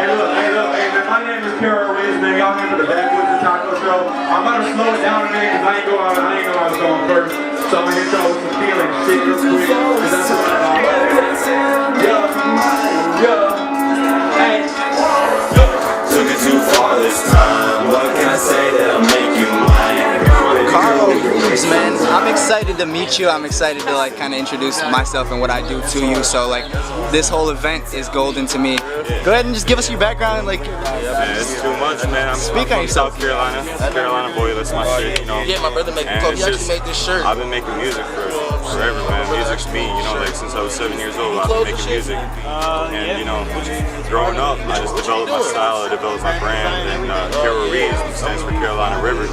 Hey, man, my name is Caro Rives, man. Y'all here for the Backwoods and Taco Show. I'm gonna slow it down a minute because I ain't going out going first. So I'm gonna hit y'all with some feeling shit real quick. Cause that's what hey. Took it too far this time. What can I say that'll make you mine? Caro Rives, man. I'm excited to meet you. I'm excited to like kind of introduce myself and what I do to you. So like this whole event is golden to me. Go ahead and just give us your background and like. Yeah, man, it's too much, man. I'm Speak on from yourself. South Carolina, boy. That's my shit, you know. Yeah, my brother made the clothes. He actually made this shirt. I've been making music forever, man. Music's me, you know. Like since I was 7 years old, I've been making music. And you know, growing up, I just developed my style. I developed my brand. And Caro Rives stands for Carolina Rivers.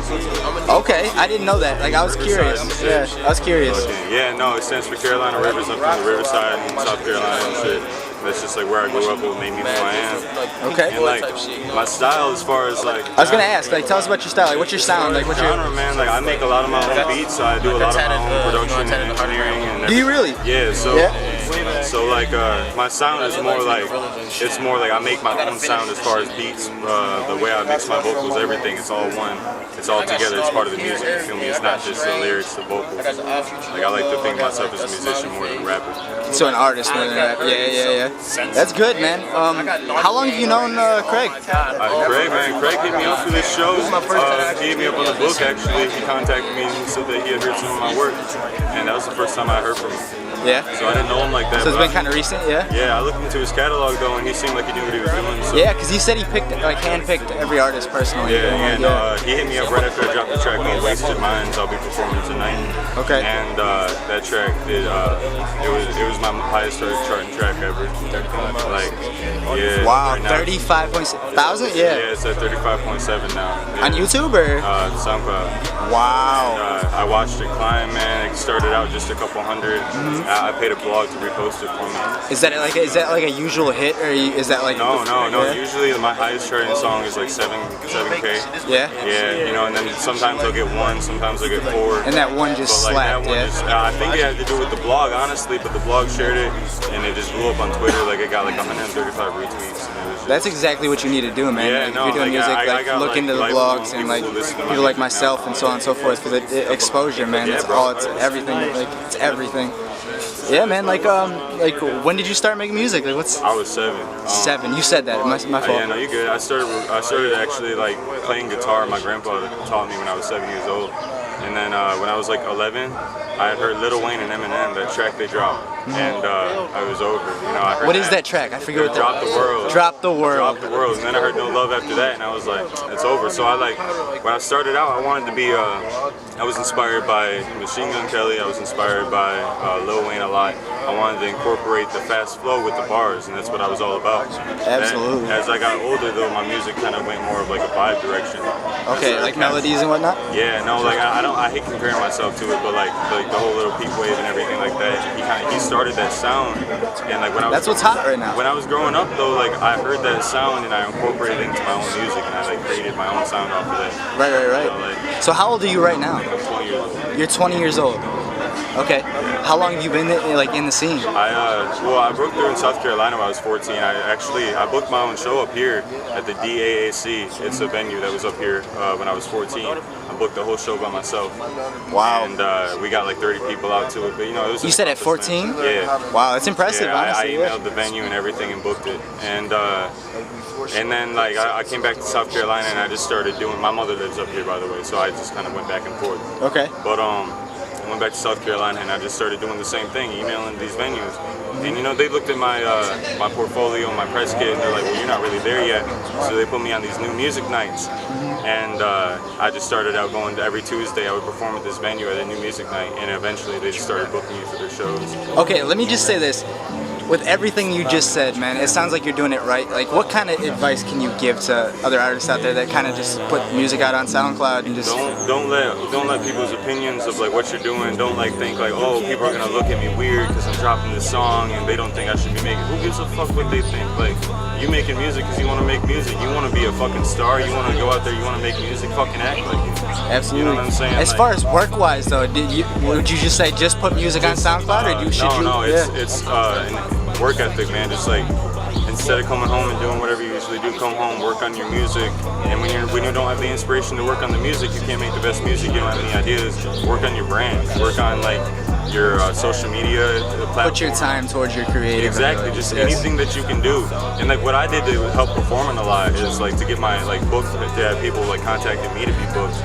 Okay, I didn't know that. Like I was curious. Yeah, I was curious. Yeah, no, it stands for Carolina Rivers. I'm from the Riverside in South Carolina and shit. That's just like where I grew up, what made me who I am. Okay. And like my style, as far as like, I was gonna ask, like, tell us about your style. Like, what's your sound? Like, what's your genre, man? Like, I make a lot of my own beats. So I do a lot of my own production and engineering. And do you really? Yeah. So like, my sound is more like, it's more like I make my own sound as far as beats. The way I mix my vocals, everything. It's all one. It's all together. It's part of the music. You feel me? It's not just the lyrics, the vocals. Like I like to think of myself as a musician more than a rapper. So an artist more than a rapper. Yeah. That's good, man. How long have you known Craig? Craig hit me up for this show. He hit me up on the book, actually. He contacted me and he said that he had heard some of my work. And that was the first time I heard from him. Yeah. So I didn't know him like that. So it's been kind of recent, yeah? Yeah, I looked into his catalog though, and he seemed like he knew what he was doing. So. Yeah, because he said he picked, like, handpicked every artist personally. Yeah, and he hit me up right after I dropped the track called Wasted Minds. I'll be performing tonight. Okay. And that track did, it was my highest charting track ever. Like, yeah. Wow, right 35,000? Yeah. Yeah, it's at 35.7 now. Yeah. On YouTube or? SoundCloud. Wow. And, I watched it climb, man. It started out just a couple hundred. I paid a blog to repost it for me. Is that like a usual hit, or is that like? No. Yeah? Usually my highest charting song is like 7K. Yeah. Yeah, you know, and then sometimes I'll get 1, sometimes I'll get 4. And that one just but, like, slapped. that one Yeah. just, I think it had to do with the blog, honestly, but the blog shared it, and it just blew up on Twitter. Like it got like 135 retweets. And it was just, That's exactly what you need to do, man. Yeah, like, no, if you're doing like, music, I got, look into the blogs and like people like myself and so on and so forth, because exposure, man. Yeah, That's bro. all. It's everything. Like it's everything. Yeah, man. Like when did you start making music? Like what's? I was 7. 7. You said that. My fault. Yeah, no, you're good. I started actually like playing guitar. My grandpa taught me when I was 7 years old. And then when I was like 11, I had heard Lil Wayne and Eminem, that track they dropped, and I was over. You know, I heard What is that track? I forget what that. Drop the World. Drop the World. Drop the World. And then I heard No Love after that, and I was like, it's over. So I like, when I started out, I wanted to be, I was inspired by Machine Gun Kelly. I was inspired by Lil Wayne a lot. I wanted to incorporate the fast flow with the bars, and that's what I was all about. Absolutely. Then, as I got older, though, my music kind of went more of like a vibe direction. Okay, like melodies and whatnot. Yeah, no, like I hate comparing myself to it, but like the whole little peep wave and everything like that. He started that sound, and like when I was That's what's hot right now. When I was growing up though, like I heard that sound and I incorporated it into my own music, and I like created my own sound off of that. Right. So, like, So how old are you right now? I'm 20 years old. You're 20 years old. Okay. How long have you been in the scene? I broke through in South Carolina when I was 14. I booked my own show up here at the DAAC. It's a venue that was up here when I was 14. I booked the whole show by myself. Wow. And we got like 30 people out to it, but you know, it was. You said at 14? Yeah. Wow, that's impressive. Yeah, honestly. I emailed the venue and everything and booked it, and then like I came back to South Carolina and I just started doing. My mother lives up here, by the way, so I just kind of went back and forth. Okay. But I went back to South Carolina and I just started doing the same thing, emailing these venues. And you know, they looked at my my portfolio, my press kit, and they're like, well, you're not really there yet. So they put me on these new music nights. And I just started out going to every Tuesday. I would perform at this venue at a new music night, and eventually they just started booking me for their shows. Okay, let me just say this. With everything you just said, man, it sounds like you're doing it right. Like, what kind of advice can you give to other artists out there that kind of just put music out on SoundCloud and just don't let people's opinions of like what you're doing. Don't like think like, oh, people are gonna look at me weird because I'm dropping this song and they don't think I should be making. Who gives a fuck what they think? Like, you making music because you want to make music. You want to be a fucking star. You want to go out there. You want to make music. Fucking act like it. Absolutely. You know what I'm saying? As far as work-wise, though, would you just say just put music on SoundCloud, or should you? No, it's work ethic, man. Just like instead of coming home and doing whatever you usually do, come home, work on your music. And when you don't have the inspiration to work on the music, you can't make the best music. You don't have any ideas. Work on your brand. Work on like your social media platform. Put your time towards your creative. Exactly, just anything that you can do. And like what I did to help performing a lot is like to get my like book, to have people like contacted me to be booked.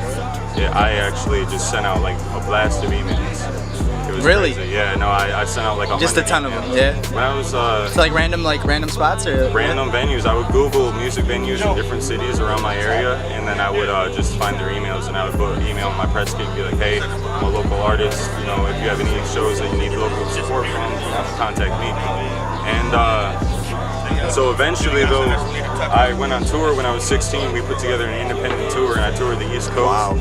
Yeah, I actually just sent out like a blast of emails. It was really? Crazy. Yeah, no, I sent out like just a ton of them. Yeah. When I was so like random spots or random venues, I would Google music venues in different cities around my area, and then I would just find their emails, and I would email my press kit and be like, hey, I'm a local artist. You know, if you have any shows that you need local support from, contact me. And so eventually, though, I went on tour when I was 16. We put together an independent tour, and I toured the East Coast. Wow.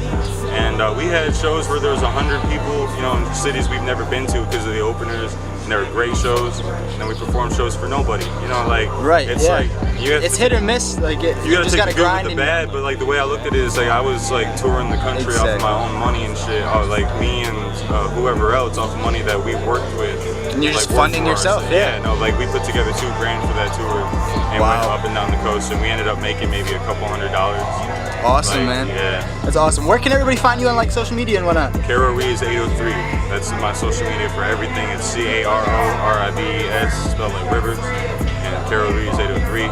And we had shows where there was 100 people, you know, in cities we've never been to because of the openers. And they were great shows. And then we performed shows for nobody. You know, like it's like it's hit or miss. Like you just gotta grind. With the bad, but like the way I looked at it is like I was like touring the country off of my own money and shit. Like me and whoever else off of money that we worked with. And you're like, just funding yourself. Yeah, no, like we put together $2,000 for that tour and went up and down the coast, and we ended up making maybe a couple $100. Awesome, like, man. Yeah. That's awesome. Where can everybody find you on like social media and whatnot? Caro Rives 803. That's my social media for everything. It's CaroRives, spelled like Rivers, and Caro Rives 803. You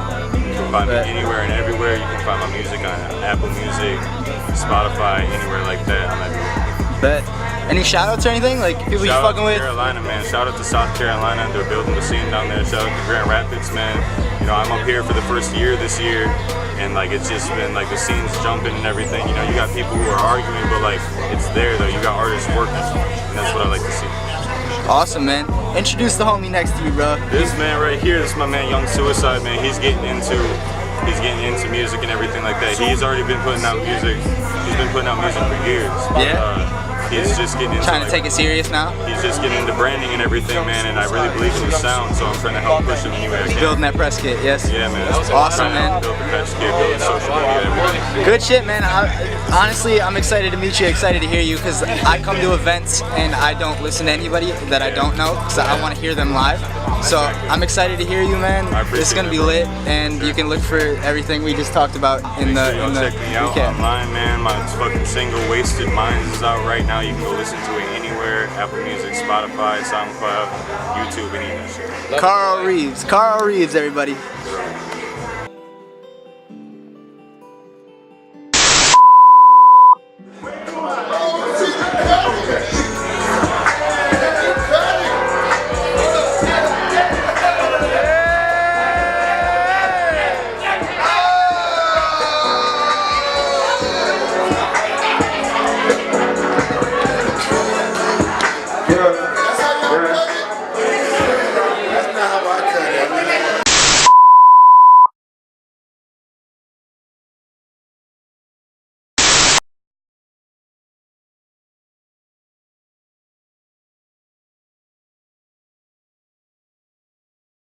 can find me anywhere and everywhere. You can find my music on Apple Music, Spotify, anywhere like that. I'm everywhere. Bet. Any shout outs or anything? Like people you fucking with? Shout out to Carolina, man. Shout out to South Carolina. They're building the scene down there. Shout out to Grand Rapids, man. You know, I'm up here for the first year this year, and like it's just been like the scene's jumping and everything. You know, you got people who are arguing, but like it's there though. You got artists working, and that's what I like to see. Awesome, man. Introduce the homie next to you, bro. This man right here, this is my man Young Suicide, man. He's getting into music and everything like that. He's already been putting out music. He's been putting out music for years. Yeah. He's just getting into trying to take it serious now. He's just getting into branding and everything, man. And I really believe in the sound, so I'm trying to help push him any way I can. Building that press kit, yes. Yeah, man. Awesome, man. Build the press kit, build social media, everything. Good shit, man. Honestly, I'm excited to meet you. Excited to hear you because I come to events and I don't listen to anybody that I don't know because I want to hear them live. So I'm excited to hear you, man. This is gonna be lit, and you can look for everything we just talked about in the. Check me out online, man. My fucking single "Wasted Minds" is out right now. You can go listen to it anywhere: Apple Music, Spotify, SoundCloud, YouTube, any of that shit. Caro Rives, everybody.